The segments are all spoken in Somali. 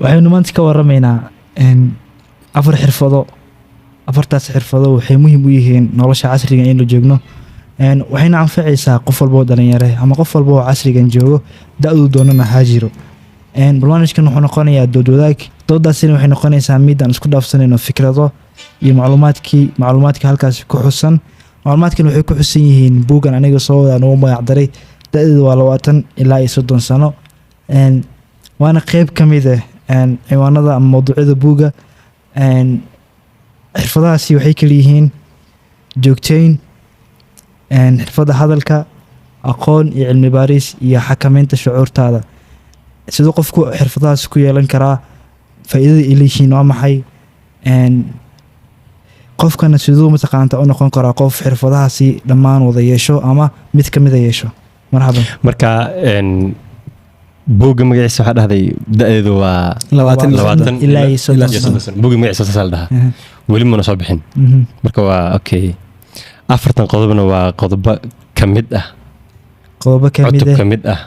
waxaynu maanta ka waramaynaa afar xirfado. afartaas xirfado waxay muhiim u yihiin nolosha casriga in la joogno, waxayna anfacaysaa qof walba oo dhalinyaro ama qof walba oo casrigan joogo da-du doonana ha jiro. barnaamijkan wuxuu noqonayaa dood wadaag. doodaasina waxay noqonaysaa mid aan isku dhaafsanayno fikrado iyo macluumaadka halkaas ku xusan. macluumaadkan waxay ku xusan yihiin buuggan aniga soo wadaan ugu magacdaray da-deedu waa 20 ilaa 30 sano. waana qeyb ka mid ah ciwaanada ama mawduucyada buugga. xirfadahaasi waxay kala yihiin joogteyn, xirfadda hadalka, aqoon iyo cilmi baaris iyo xakameynta shucuurtaada. sidoo qofku xirfadahaas ku yeelan karaa, faa'iidada ay leeyihiin waa maxay, qofkana siduu mataqaanta u noqon karaa qof xirfadahaasi dhammaan wada yeesho ama mid ka mida yeesho. marxaban. marka buugga magaciisa waxaa dhahday da-deedu waa 20 ilaa 30 sano. buugga magaciisa saas la dhahaa weli mana soo bixin. marka waa okay. afartan qodobna waa qodobo ka mid ah, qodobo ka mid cutub ah ka mid ah.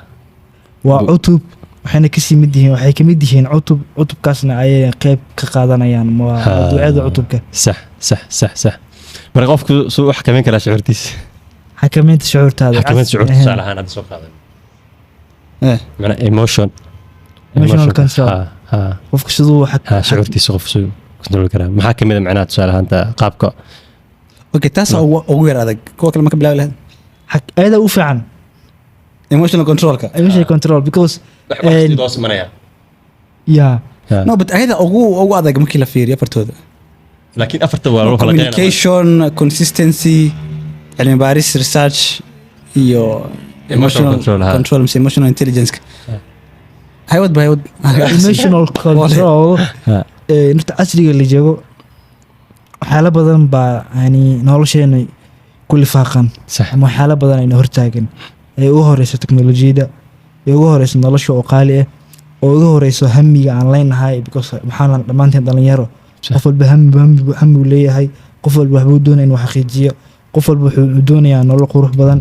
waa cutub, waxayna kasii mid yihiin, waxay ka mid yihiin cutubkaasna ayay qeyb ka qaadanayaan mawduucyada cutubka. sax marka qofku suu u xakameyn karaa shucuurtiisa. xakameynta shucuurtaada. xakameynta shucuurta tusaale ahaan hadda soo qaadan macna emotional control. qofku siduu shucuurtiisa qof suu control karaa. maxaa ka mid ah macnaha tusaale ahaanta qaabka okay taas ugu yar adag kuwa kale ma ka bilaabi lahayd ayada u fiican emotional controlka emotional control because yeah no but ayada ugu adag markii la fiiriyo afartooda. laakiin afarta waa loo kala qeynaa. communication, consistency, cilmi baaris, research iyo emotional control mise emotional intelligence. haywad emotional control. inta casriga la joogo waxyaalo badan baa yani nolosheena ku lifaaqan ama waxyaalo badan ayna hortaagan. ee ugu horeyso teknolojiyada, ee ugu horeyso nolosha oo qaali ah, oo ugu horeyso hamiga aan leenahay because waxaan dhammaanteen dhalinyaro. qof walba hami leeyahay, qof walba waxbuu doonaya inuu xaqiijiyo, qof walba wuxuu doonayaa nolol qurux badan.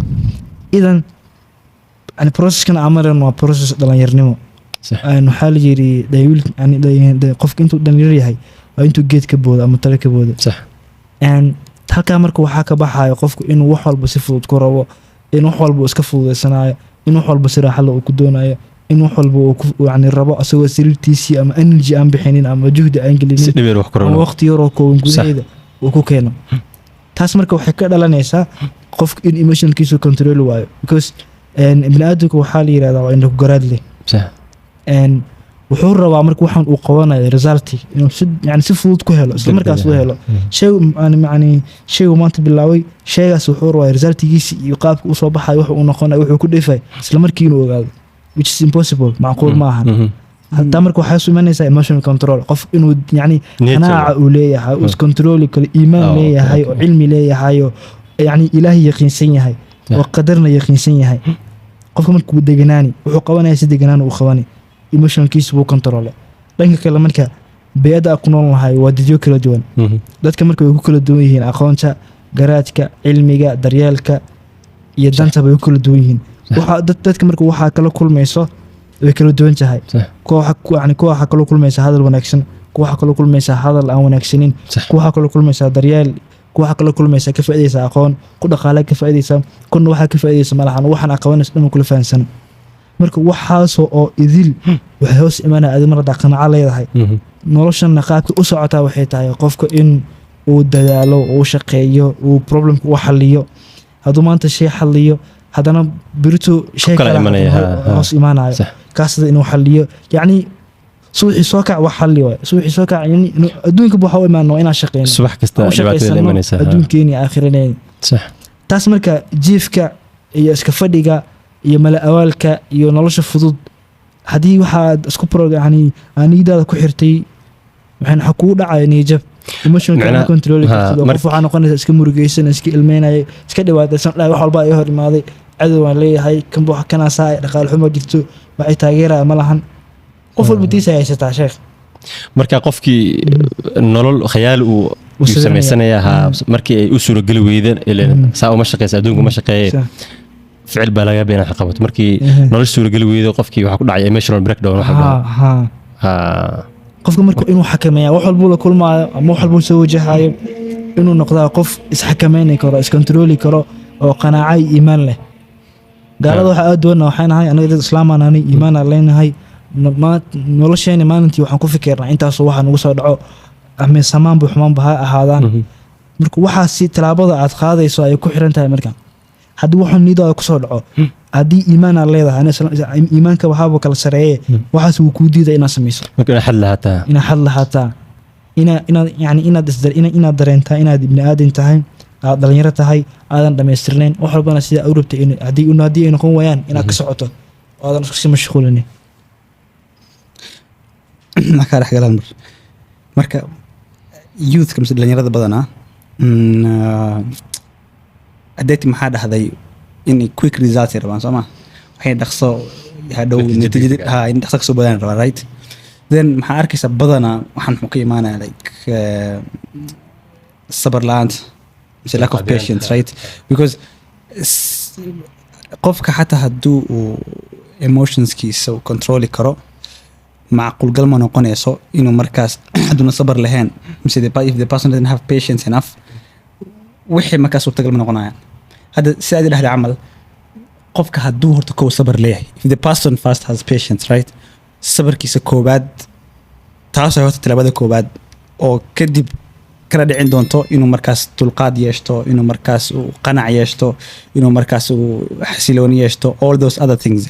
idan yani processkan amaran waa process dhalinyarnimo. waxaa la yiri qofka intuu dhalinyar yahay waa intuu geed ka boodo ama tale ka boodo. halkaa marka waxaa ka baxayo qofku inuu wax walba si fudud ku rabo, in wax walba iska fududeysanayo, in wax walba si raaxo leh uu ku doonayo, in wax walba uu yani rabo asagoo sariirtiisii ama energy aan bixinin ama juhdi aan gelinin ama waqti yaroo kooban gudaheeda uu ku keeno. taas marka waxay ka dhalanaysaa qofka in emotionkiisu control waayo because ibni aadamka waxaa la yirahdaa waa indha ku garaad leh. wuxuu rabaa marka waxaan uu qabanayo result inuu si fudud ku helo, isla markaas uu helo shaygu maanta bilaaway, shaygaas wuxuu rabaa resultigiisa iyo qaabka uu soo baxayo wax uu noqonayo wuxuu ku dhifay isla markii inuu ogaado, which is impossible, macquul ma ahan. hataa marka waxay soo imanaysaa emotional control, qof inuu yani qanaaca uu leeyahay, uu iscontroli karo, iimaan leeyahay oo cilmi leeyahay oo yani ilaahay yaqiinsan yahay oo qadarna yaqiinsan yahay. qofka marka uu deganaani wuxuu qabanaya si deganaan uu qabani, emotionkiisa wuu controle. dhanka kale marka bay'ada ku nool lahay waa dadyo kala duwan. dadka marka way ku kala duwan yihiin aqoonta, garaadka, cilmiga, daryeelka iyo danta bay ku kala duwan yihiin. dadka marka waxaa kala kulmayso way kala duwan tahay. kuwa waxaa kala kulmaysa hadal wanaagsan, kuwa waxaa kala kulmaysa hadal aan wanaagsanin, kuwa waxaa kala kulmaysa daryeel, kuwa waxaa kala kulmaysa ka faa'iideysa aqoon, ku dhaqaale ka faa'iideysa, kuna waxaa ka faa'iideysa malahan waxaan aqoonaysa dhan kula fahansan. marka waxaas oo idil waxay hoos imaanaya aad marada qanaaco leedahay. noloshana qaabka u socotaa waxay tahay qofka in uu dadaalo, uu shaqeeyo, uu problemka u xalliyo. hadduu maanta shay xalliyo haddana birito shay kale hoos imaanayo kaasada inuu xalliyo. yani suuxii soo kac wax xalli waayo, suuxii soo kac yani adduunka waxa u imaano inaan shaqeyno subax kasta dhibaatada imanaysa adduunkeeni aakhireen. taas marka jiifka iyo iska fadhiga iyo mala awaalka iyo nolosha fudud haddii waxaad isku yani aniidaada ku xirtay waxaan kugu dhacaya niyajab. emotional control qof waxaa noqonaysa iska murugeysan, iska ilmeynaya, iska dhibaataysan, wax walba ay hor imaaday, cadow waan leeyahay, kanaasaa dhaqaale xumo jirto, waxay taageeraya ma lahan. qof walba tiisa haysataa sheekh. marka qofkii nolol khayaal uu sameysanayaa markii ay u suurageli weydeen ilaa saa uma shaqeysa adduunka ma shaqeeyay ficil baa laga beenaa qabato markii nolol suurageli weydo qofkii waxa ku dhacay emotional breakdown waxa qofka marka inuu xakameeyaa wax walbuu la kulmaayo ama wax walbuu soo wajahayo inuu noqdaa qof isxakameyn karo iskontarooli karo oo qanaaco iyo iimaan leh gaalada waxa aad doona waxaan ahay anaga dad islaamaan aanay iimaan aan leenahay nolosheena maalintii waxaan ku fikirnaa intaasoo waxa nagu soo dhaco ama samaan buu xumaan baha ahaadaan marka waxaasi talaabada aad qaadayso ay ku xiran tahay marka haddii wuxuu nidaada ku soo dhaco haddii iimaan aad leedahay iimaanka waxaaba kala sareeye waxaas wuu kuu diida inaad samayso inaad xad lahaataa inaad dareentaa inaad ibni aadan tahay aad dhalinyaro tahay aadan dhamaystirnayn wax walbana sida u rabtay haddii ay noqon waayaan inaad ka socoto oo aadan isku sii mashquulinin markaa dhex galaan marka youthka mise dhalinyarada badanaa adeegti maxaa dhahday in quick results ay rabaan soo ma waxay dhaqso hadhow natiijada in dhaqso kasoo badaan rabaan right then maxaa arkaysa badanaa waxaan muxuu ka imaanaya like sabar la-aanta mise lack of patience right because qofka xataa hadduu uu emotionskiisa uu controli karo macquul gal ma noqonayso inuu markaas hadduuna sabar lahayn mise if the person doesn't have patience enough wixii markaas suurtagal ma noqonayaan hadda si aad dhahday camal qofka hadduu horta kow sabar leeyahay if the person first has patience right sabarkiisa koobaad taasoo horta talaabada koobaad oo kadib kala dhicin doonto inuu markaas dulqaad yeeshto inuu markaas uu qanac yeeshto inuu markaas uu xasilooni yeeshto all those other things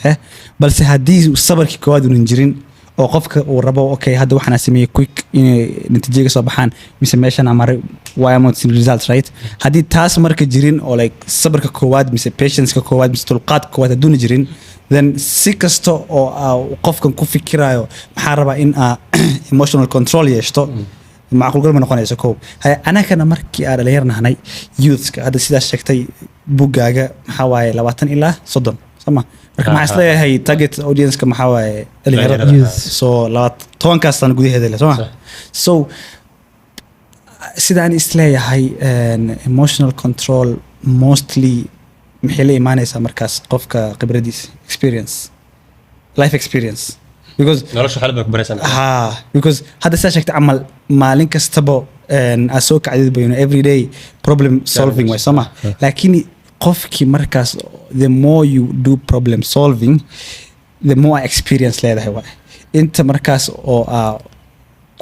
balse haddii sabarkii koowaad uunan jirin oo qofka uu rabo okay hadda waxaan sameeyay quick inay natiijada soo baxaan mise meeshan amaray why am not seeing results right haddii taas marka jirin oo like sabarka koowaad mise patience-ka koowaad mise dulqaadka koowaad hadduuna jirin then si kasta oo qofkan ku fikirayo maxaa rabaa in emotional control yeeshto macquul gal ma noqonayso kow anagana markii aan dhalinyar nahnay youthska hadda sidaas sheegtay buggaaga maxaa waaye 20 ilaa 30 sama marka maxaa isleeyahay target audience-ka maxaa waaye dhalinyarada so 10 sano gudaheeda leh soma so sidaan isleeyahay emotional control mostly maxay la imaanaysaa markaas qofka khibradiisa life experience because hadda sidaa sheegtay camal maalin kastaba aad soo kacdid bayno every day problem solving way soma laakiin qofkii markaas the more you do problem solving the more experience leedahay waay inta markaas oo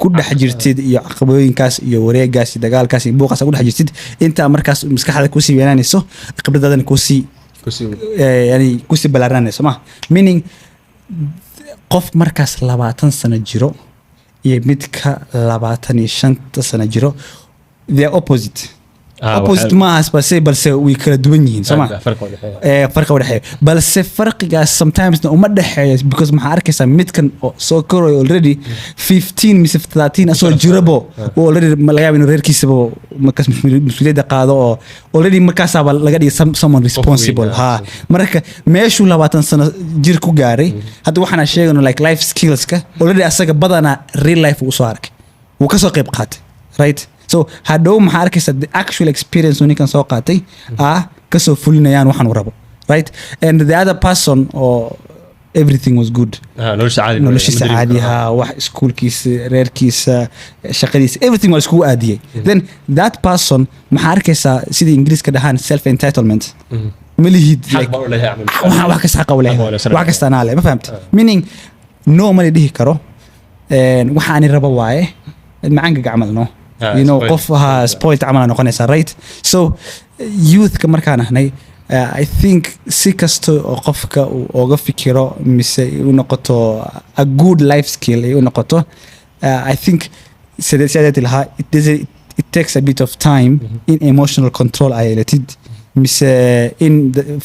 ku dhex jirtid iyo caqabadooyinkaas iyo wareegaas iyo dagaalkaas iyo buuqaas ku dhex jirtid inta markaas maskaxda kusii weynaanayso khibradaadana kusii ballaaranayso ma meaning qof markaas 20 sano jiro iyo midka 25 sano jiro they are opposite maaha balse way kala duwan yihiin soma farqa u dhexeeya balse farqigaas sometimes uma dhexeeyo because maxaa arkaysaa midkan oo soo korayo already 15 mise 30 asoo jirabo oo already laga yaabo inuu reerkiisaba markaas mas-uuliyadda qaado oo already markaasaaba laga dhigay someone responsible marka meeshuu 20 sano jir ku gaaray hadda waxaana sheegano like life skillska already asaga badanaa real life uu soo arkay wuu kasoo qayb qaatay right so hadhow maxaa arkaysa the actual experience uu ninkan soo qaatay kasoo fulinayaan waxaan u rabo right and the other person or everything was good noloshiisa caadi wax iskuulkiisa reerkiisa shaqadiisa everything waa iskugu aadiyey then that person maxaa arkaysaa sidii ingiriiska dhahaan self entitlement malihid wax kasta xaqa u leeyahay wax kasta anaa leh ma fahamta meaning no mali dhihi karo waxaani rabo waaye macaanka gacmal no you know qof spoiled camal noqonaysa right so youthka markaan ahnay I think si kasto oo qofka uu oga fikiro mise uu noqoto a good life skill uu noqoto I think sidee lahaa it takes a bit of time in emotional control ay letid mise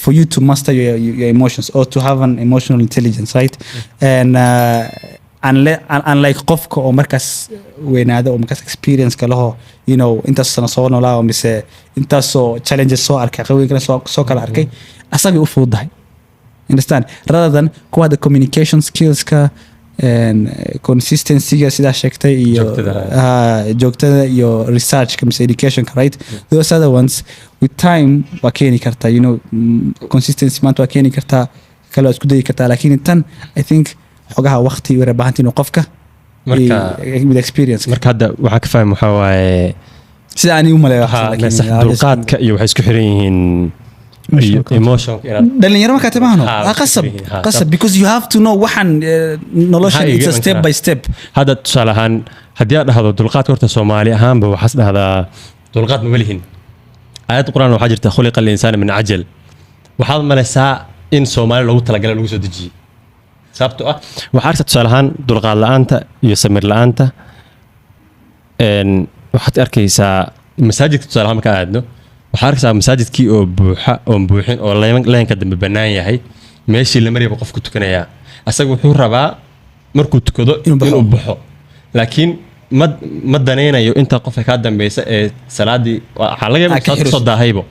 for you to master your emotions or to have an emotional intelligence right and unlike qofka oo markaas weynaada oo markaas experience ka laho you know intaas sana soo noolaa oo mise intaasoo challenges soo arkay qawigana soo kala arkay asagay u fududahay understand rather than kuwa the communication skillska and consistency-ga sidaa sheegtay iyo joogtada iyo research mise education right those other ones with time waa keeni kartaa you know consistency maanta waa keeni kartaa kale waa isku dayi kartaa laakiin tan I think xogaha waqti u rabaahantii inuu qofka Marka- with experience marka hadda waxaa ka fahmi waxaa waaye sida ani u maleeyo dulqaadka iyo waxay isku xiran yihiin emotionka inaad dhalinyaro markaa timaahno Ha, qasab ha, qasab because you have to know waxaan noloshan Maxaa it's a iga step iman by step hadda tusaale ahaan haddii aad dhahdo dulqaadka horta soomaali ahaanba waxaas dhahdaa dulqaad ma welihin aayad quraan waxaa jirta khuliqa alinsaana min cajal waxaad malaysaa in soomaali loogu talagalay lagu soo dejiyey sababtoo ah waxaa arkaysa tusaale ahaan dulqaad la-aanta iyo samir la-aanta waxaad arkaysaa masaajidka tusaale ahaan marka aadno waxaa arkaysaa masaajidkii oo buuxa oon buuxin oo leenka dambe bannaan yahay meeshii la marayba qofku tukanayaa asaga wuxuu rabaa markuu tukado inuu baxo laakiin ma danaynayo inta qofka kaa dambeysa ee salaadii waxaa laga yaabaa salaad kusoo daahaybo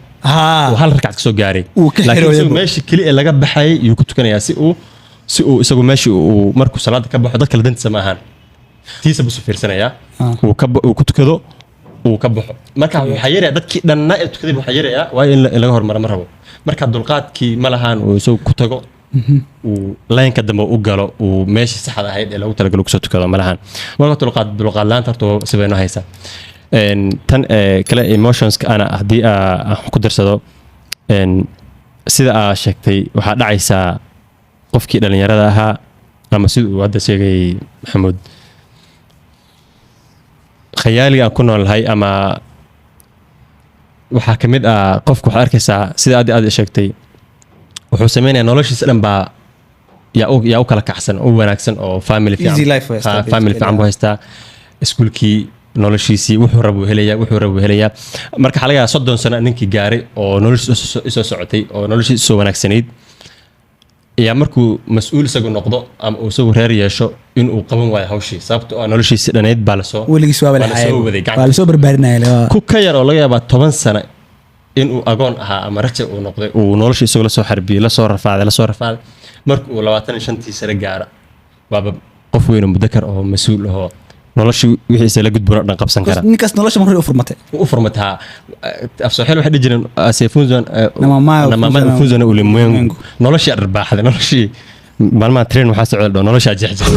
oo hal ragcad kasoo gaaray laakiin isagu meeshii keli ee laga baxayay yuu ku tukanayaa si uu isagu meeshii uu markuu salaada ka baxo dadka la dantiisa ma ahaan tiisa buu fiirsanayaa uu ku tukado uu ka baxo marka waxaa yaraya dadkii dhanna ee tukaday waxaa yaraya waayo in laga hormaro ma rabo marka dulqaadkii ma lahaan uu isagu ku tago uu laynka dambe u galo uu meeshii saxda ahayd ee lagu talagalo kusoo tukado ma lahaan marka dulqaad laanta horta sibayno haysaa tan kale emotionska ana haddii aan ku darsado sida aa sheegtay waxaa dhacaysaa qofkii dhallinyarada ahaa ama sida uu hadda sheegay maxamuud khayaaliga aan ku noolahay ama waxaa ka mid ah qofku waxaad arkaysaa sida aad sheegtay wuxuu sameynaya noloshiisa dhan baa yaa u kala kacsan u wanaagsan oo family fiican buu haystaa iskuulkii noloshiisii wuxuu rabuu helayaa marka waxaa laga yaabaa 30 sano ninkii gaaray oo noloshiisa isoo socotay oo noloshiisa isoo wanaagsanayd yaa markuu mas-uul isagu noqdo ama uu isagu reer yeesho inuu qaban waayo hawshii sababtoo ah noloshiisi dhaneyd baa lasoo lasoo barbaarinaya ku ka yar oo laga yaabaa 10 sano inuu agoon ahaa ama raja uu noqday uu noloshii isagu lasoo xarbiyey lasoo rafaaday marka uu 25 sano gaaro waaba qof weyn oo mudakar oo mas-uul ahoo noloshii wixiisa la gudbuna dhan qabsan kara ninkaas nolosha mar hore u furmataa afsooxeel waxay dhihi jireen seefunzon namamada funzona ulimwengu noloshii arbaaxday noloshii maalmaha train waxaa socda noloshaa jexjex